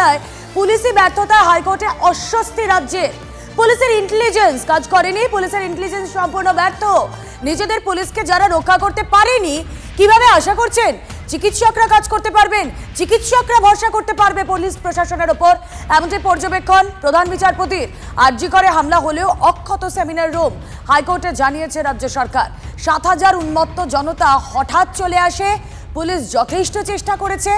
মামলায় পুলিশি ব্যর্থতায় হাইকোর্টে অস্বস্তি রাজ্যে। পুলিশের ইন্টেলিজেন্স কাজ করেনি, পুলিশের ইন্টেলিজেন্স সম্পূর্ণ ব্যর্থ। নিজেদের পুলিশকে যারা রক্ষা করতে পারেনি, কিভাবে আশা করছেন চিকিৎসকরা কাজ করতে পারবেন, চিকিৎসকরা ভরসা করতে পারবে পুলিশ প্রশাসনের ওপর? এমনটি পর্যবেক্ষণ প্রধান বিচারপতির। আরজি করে হামলা হলেও অক্ষত সেমিনার রুম। হাইকোর্টে জানিয়েছে রাজ্য সরকার। ৭,০০০ উন্মত্ত জনতা হঠাৎ চলে আসে, পুলিশ যথেষ্ট চেষ্টা করেছে,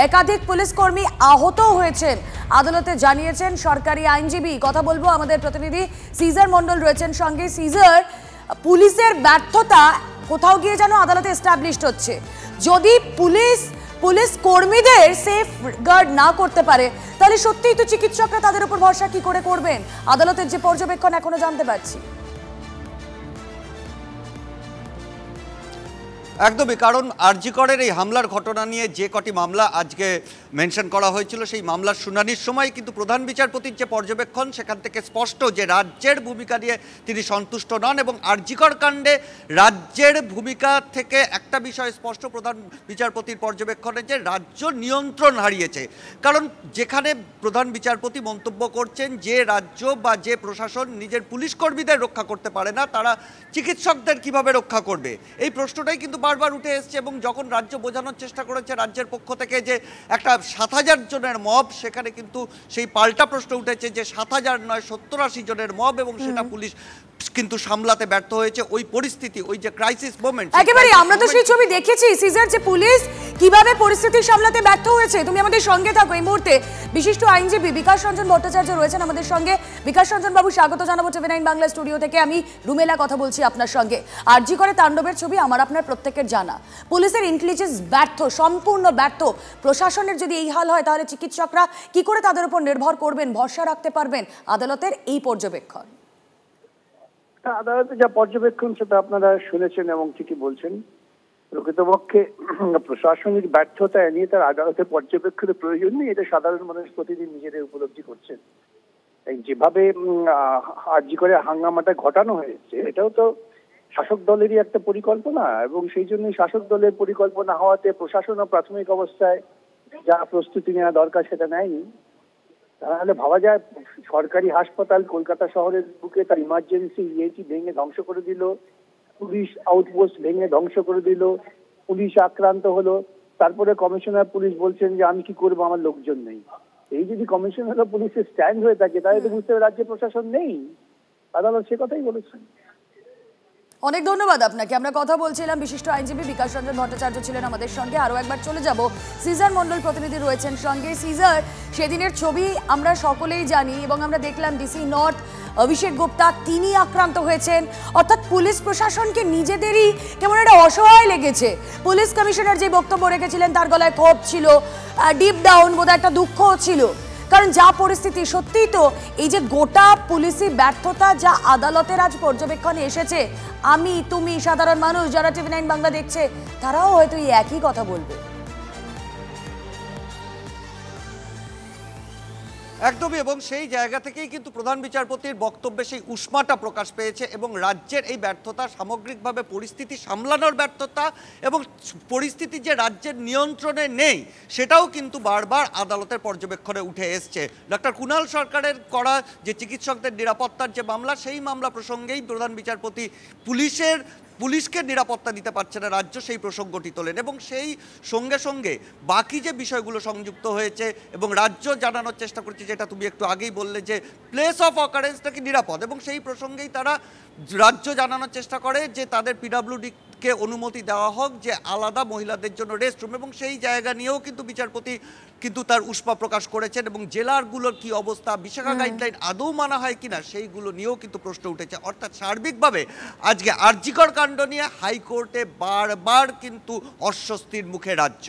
একাধিক পুলিশ কর্মী আহত হয়েছেন। আদালতে জানিয়েছেন সরকারি আইনজীবী। কথা বলবো, আমাদের প্রতিনিধি সিজার মন্ডল রয়েছেন সঙ্গে। সিজার, পুলিশের ব্যর্থতা কোথাও গিয়ে যেন আদালতে এস্টাবলিশড হচ্ছে। যদি পুলিশ কর্মীদের সেফ গার্ড না করতে পারে, তাহলে সত্যিই তো চিকিৎসকরা তাদের উপর ভরসা কি করে করবেন? আদালতের যে পর্যবেক্ষণ এখনো জানতে পারছি। একদমই, কারণ আরজি করের এই হামলার ঘটনা নিয়ে যে কটি মামলা আজকে মেনশন করা হয়েছিল, সেই মামলার শুনানির সময় কিন্তু প্রধান বিচারপতির যে পর্যবেক্ষণ, সেখান থেকে স্পষ্ট যে রাজ্যের ভূমিকা নিয়ে তিনি সন্তুষ্ট নন। এবং আরজি কর কাণ্ডে রাজ্যের ভূমিকা থেকে একটা বিষয় স্পষ্ট প্রধান বিচারপতির পর্যবেক্ষণে, যে রাজ্য নিয়ন্ত্রণ হারিয়েছে। কারণ যেখানে প্রধান বিচারপতি মন্তব্য করছেন যে রাজ্য বা যে প্রশাসন নিজের পুলিশ কর্মীদের রক্ষা করতে পারে না, তারা চিকিৎসকদের কিভাবে রক্ষা করবে, এই প্রশ্নটাই কিন্তু বারবার উঠে এসছে। এবং যখন রাজ্য বোঝানোর চেষ্টা করেছে রাজ্যের পক্ষ থেকে যে একটা ৭,০০০ জনের মব, সেখানে কিন্তু সেই পাল্টা প্রশ্ন উঠেছে যে ৭,০০০ নয় ৭০-৮০ জনের মব, এবং সেটা পুলিশ কিন্তু সামলাতে ব্যর্থ হয়েছে। ওই পরিস্থিতি, ওই যে ক্রাইসিস মোমেন্ট, একেবারে আমরা তো সেই ছবি দেখেছি সিজার, যে পুলিশ কিভাবে পরিস্থিতি সামলাতে ব্যর্থ হয়েছে। তুমি আমাদের সঙ্গে থাকো এই মুহূর্তে। বিশিষ্ট আইনজীবী বিকাশ রঞ্জন ভট্টাচার্য রয়েছেন আমাদের সঙ্গে। বিকাশ রঞ্জন বাবু, স্বাগত জানাবো TV9 বাংলা স্টুডিও থেকে। আমি রুমেলা কথা বলছি আপনার সঙ্গে। আরজি করে তাণ্ডবের ছবি আমার আপনার প্রত্যেকের জানা। পুলিশের ইন্টেলিজেন্স ব্যর্থ, সম্পূর্ণ ব্যর্থ। প্রশাসনের যদি এই হাল হয়, তাহলে চিকিৎসকরা কি করে তাদের উপর নির্ভর করবেন, ভরসা রাখতে পারবেন? আদালতের এই পর্যবেক্ষণ। আদালতে যা পর্যবেক্ষণ সেটা আপনারা শুনেছেন এবং ঠিকই বলছেন। প্রকৃতপক্ষে প্রশাসনিক ব্যর্থতা নিয়ে তার আদালতের পর্যবেক্ষণের প্রয়োজন নেই, এটা সাধারণ মানুষ প্রতিদিন নিজেদের উপলব্ধি করছেন। যেভাবে আরজি করে হাঙ্গামাটা ঘটানো হয়েছে, এটাও তো শাসক দলেরই একটা পরিকল্পনা, এবং সেই জন্যই শাসক দলের পরিকল্পনা হওয়াতে প্রশাসনও প্রাথমিক অবস্থায় যা প্রস্তুতি নেওয়া দরকার সেটা নেয়নি। তাহলে ভাবা যায় সরকারি হাসপাতাল কলকাতা শহরের বুকে তার ইমার্জেন্সি ইএটি ভেঙে ধ্বংস করে দিল, পুলিশ আউটপোস্ট ভেঙে ধ্বংস করে দিল, পুলিশ আক্রান্ত হলো, তারপরে কমিশনার পুলিশ বলছেন যে আমি কি করবো, আমার লোকজন নেই। এই যদি কমিশনার পুলিশের স্ট্যান্ড হয়ে থাকে, তাহলে তো বুঝতে হবে রাজ্য প্রশাসন নেই। আদালত সে কথাই বলেছেন। অনেক ধন্যবাদ আপনাকে। আমরা কথা বলছিলাম, বিশিষ্ট আইনজীবী বিকাশ রঞ্জন ভট্টাচার্য ছিলেন আমাদের সঙ্গে। আরও একবার চলে যাব, সিজার মন্ডল প্রতিনিধি রয়েছেন সঙ্গে। সিজার, সেদিনের ছবি আমরা সকলেই জানি, এবং আমরা দেখলাম ডিসি নর্থ অভিষেক গুপ্তা, তিনি আক্রান্ত হয়েছেন। অর্থাৎ পুলিশ প্রশাসনকে নিজেদেরই কেমন একটা অসহায় লেগেছে। পুলিশ কমিশনার যে বক্তব্য রেখেছিলেন, তার গলায় ক্ষোভ ছিল, ডিপ ডাউন বোধহয় একটা দুঃখও ছিল। কারণ যা পরিস্থিতি, সত্যিই তো এই যে গোটা পুলিশি ব্যর্থতা যা আদালতের আজ পর্যবেক্ষণে এসেছে, আমি তুমি সাধারণ মানুষ যারা TV9 বাংলা দেখছে, তারাও হয়তো এই একই কথা বলবে। একদমই, এবং সেই জায়গা থেকেই কিন্তু প্রধান বিচারপতির বক্তব্যে সেই উষ্মাটা প্রকাশ পেয়েছে। এবং রাজ্যের এই ব্যর্থতা, সামগ্রিকভাবে পরিস্থিতি সামলানোর ব্যর্থতা, এবং পরিস্থিতি যে রাজ্যের নিয়ন্ত্রণে নেই, সেটাও কিন্তু বারবার আদালতের পর্যবেক্ষণে উঠে এসছে। ডক্টর কুণাল সরকারের করা যে চিকিৎসকদের নিরাপত্তার যে মামলা, সেই মামলা প্রসঙ্গেই প্রধান বিচারপতি পুলিশকে নিরাপত্তা দিতে পারছে না রাজ্য, সেই প্রসঙ্গটি তোলেন। এবং সেই সঙ্গে সঙ্গে বাকি যে বিষয়গুলো সংযুক্ত হয়েছে, এবং রাজ্য জানানোর চেষ্টা করছে, যেটা তুমি একটু আগেই বললে যে প্লেস অফ অকারেন্সটা কি নিরাপদ, এবং সেই প্রসঙ্গেই তারা রাজ্য জানানোর চেষ্টা করে যে তাদের পিডব্লিউডিকে অনুমতি দেওয়া হোক যে আলাদা মহিলাদের জন্য রেস্টরুম, এবং সেই জায়গা নিয়েও কিন্তু বিচারপতি কিন্তু তার উষ্মা প্রকাশ করেছেন। এবং জেলারগুলোর কি অবস্থা, বিশাখা গাইডলাইন আদৌ মানা হয় কিনা, সেইগুলো নিয়েও কিন্তু প্রশ্ন উঠেছে। অর্থাৎ সার্বিকভাবে আজকে আরজি কর কাণ্ড নিয়ে হাইকোর্টে বারবার কিন্তু অস্বস্তির মুখে রাজ্য।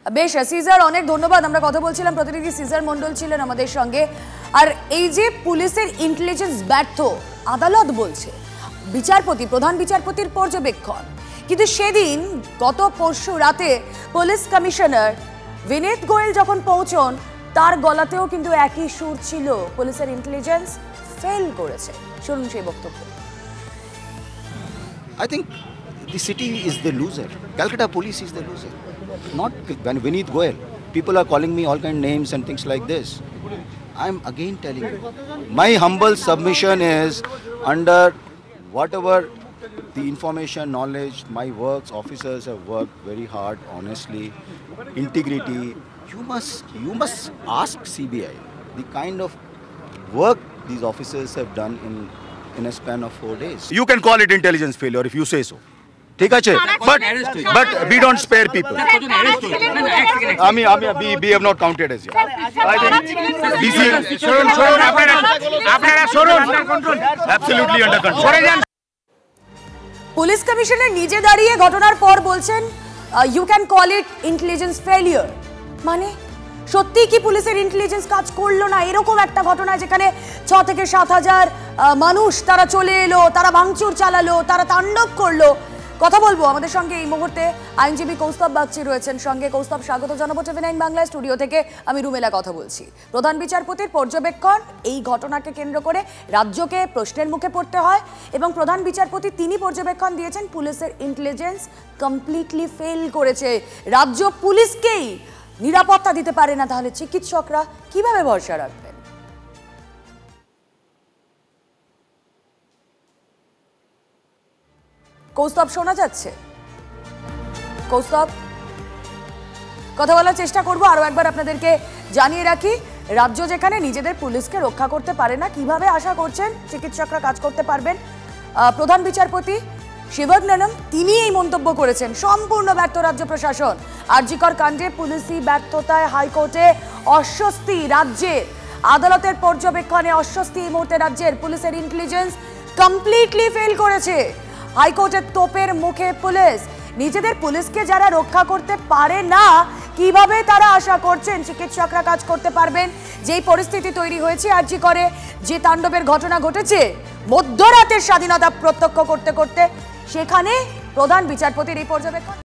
বেশ সিজার, অনেক ধন্যবাদ। আমরা কথা বলছিলাম, প্রতিনিধি সিজার মন্ডল ছিলেন আমাদের সঙ্গে। আর এই যে পুলিশের ইন্টেলিজেন্স ব্যর্থ, আদালত বলছে, বিচারপতি প্রধান বিচারপতির পর্যবেক্ষণ, কিন্তু সেদিন গত পরশু রাতে পুলিশ কমিশনার বিনীত গোয়েল যখন পৌঁছন, তার গলাতেও কিন্তু একই সুর ছিল, পুলিশের ইন্টেলিজেন্স ফেল করেছে। শুনুন সেই বক্তব্য। I think the city is the loser. Calcutta police is the loser. Not Vineet Goyal. people are calling me all kind of names and things like this. I'm again telling you, my humble submission is under whatever the information, knowledge, my works, officers have worked very hard, honestly, integrity. You must ask CBI the kind of work these officers have done in a span of 4 days. You can call it intelligence failure if you say so. ঠিক আছে, but we don't spare people. We have not counted as yet. I think absolutely under control. Police commissioner নিজে দাঁড়িয়ে ঘটনার পর বলছেন you can call it intelligence failure. মানে সত্যি কি পুলিশের ইন্টেলিজেন্স কাজ করলো না? এরকম একটা ঘটনা যেখানে 6 থেকে 7 হাজার মানুষ তারা চলে এলো, তারা ভাঙচুর চালালো, তারা তাণ্ডব করলো। কথা বলবো আমাদের সঙ্গে এই মুহূর্তে আইনজীবী কৌস্তব বাগচি রয়েছেন সঙ্গে। কৌস্তব, স্বাগত জানাবো টিভি9 বাংলা স্টুডিও থেকে। আমি রুমেলা কথা বলছি। প্রধান বিচারপতির পর্যবেক্ষণ, এই ঘটনাকে কেন্দ্র করে রাজ্যকে প্রশ্নের মুখে পড়তে হয় এবং প্রধান বিচারপতি তিনি পর্যবেক্ষণ দিয়েছেন পুলিশের ইন্টেলিজেন্স কমপ্লিটলি ফেল করেছে। রাজ্য পুলিশকেই নিরাপত্তা দিতে পারে না, তাহলে চিকিৎসকরা কিভাবে ভরসা রাখবেন? কৌস্তব, শোনা যাচ্ছে? কৌস্তব, কথা বলার চেষ্টা করবো। আরো একবার আপনাদেরকে জানিয়ে রাখি, রাজ্য যেখানে নিজেদের পুলিশকে রক্ষা করতে পারে না, কিভাবে আশা করছেন চিকিৎসকরা কাজ করতে পারবেন? প্রধান বিচারপতি শিবজ্ঞানম তিনি এই মন্তব্য করেছেন। সম্পূর্ণ ব্যর্থ রাজ্য প্রশাসন। আরজিকর কাণ্ডে পুলিশি ব্যর্থতায় হাইকোর্টে অস্বস্তি রাজ্যের। আদালতের পর্যবেক্ষণে অস্বস্তি এই মুহূর্তে রাজ্যের। পুলিশের ইন্টেলিজেন্স কমপ্লিটলি ফেল করেছে। হাইকোর্টের তোপের মুখে পুলিশ। নিজেদের পুলিশকে যারা রক্ষা করতে পারে না, কিভাবে তারা আশা করছেন চিকিৎসকরা কাজ করতে পারবেন? যেই পরিস্থিতি তৈরি হয়েছে আরজি করে, যে তাণ্ডবের ঘটনা ঘটেছে মধ্যরাতের স্বাধীনতা প্রত্যক্ষ করতে করতে, সেখানে প্রধান বিচারপতির এই পর্যবেক্ষণ।